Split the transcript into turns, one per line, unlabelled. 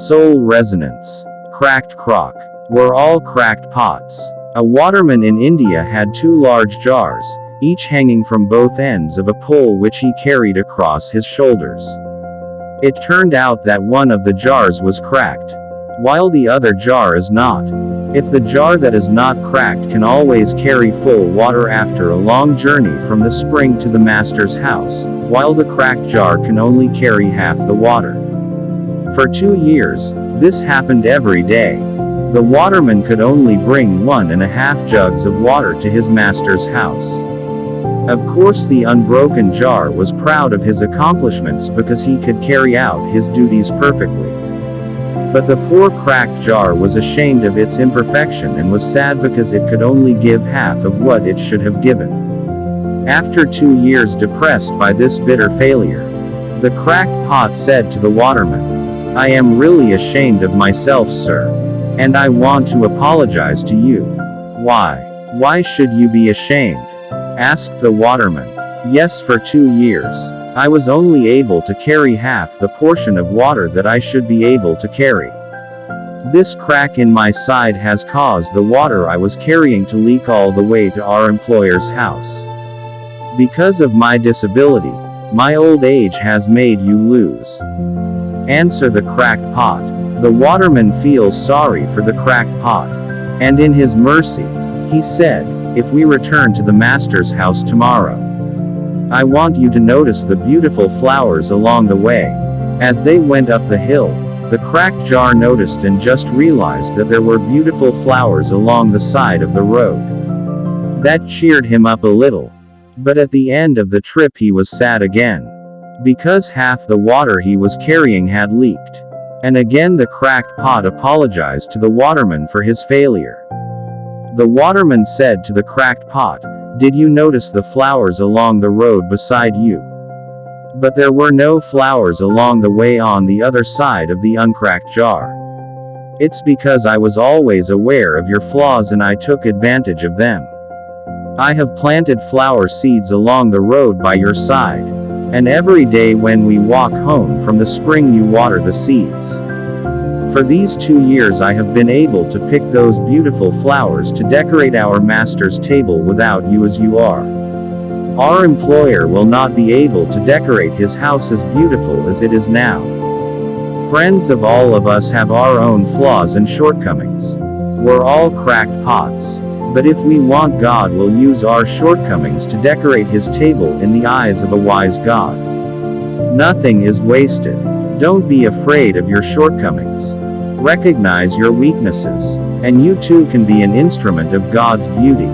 Soul resonance. Cracked crock. Were all cracked pots. A waterman in India had 2 large jars, each hanging from both ends of a pole which he carried across his shoulders. It turned out that one of the jars was cracked, while the other jar is not. If the jar that is not cracked can always carry full water after a long journey from the spring to the master's house, while the cracked jar can only carry half the water. For 2 years, this happened every day. The waterman could only bring 1.5 jugs of water to his master's house. Of course, the unbroken jar was proud of his accomplishments because he could carry out his duties perfectly. But the poor cracked jar was ashamed of its imperfection and was sad because it could only give half of what it should have given. After 2 years, depressed by this bitter failure, the cracked pot said to the waterman, "I am really ashamed of myself, sir. And I want to apologize to you." "Why? Why should you be ashamed?" asked the waterman. "Yes, for 2 years, I was only able to carry half the portion of water that I should be able to carry. This crack in my side has caused the water I was carrying to leak all the way to our employer's house. Because of my disability, my old age has made you lose." Answer the cracked pot. The waterman feels sorry for the cracked pot, and in his mercy, he said, "If we return to the master's house tomorrow, I want you to notice the beautiful flowers along the way." As they went up the hill, the cracked jar noticed and just realized that there were beautiful flowers along the side of the road. That cheered him up a little. But at the end of the trip he was sad again, because half the water he was carrying had leaked. And again the cracked pot apologized to the waterman for his failure. The waterman said to the cracked pot, "Did you notice the flowers along the road beside you? But there were no flowers along the way on the other side of the uncracked jar. It's because I was always aware of your flaws and I took advantage of them. I have planted flower seeds along the road by your side. And every day when we walk home from the spring you water the seeds. For these 2 years I have been able to pick those beautiful flowers to decorate our master's table without you as you are. Our employer will not be able to decorate his house as beautiful as it is now." Friends, of all of us have our own flaws and shortcomings. We're all cracked pots. But if we want, God will use our shortcomings to decorate his table in the eyes of a wise God. Nothing is wasted. Don't be afraid of your shortcomings. Recognize your weaknesses, and you too can be an instrument of God's beauty.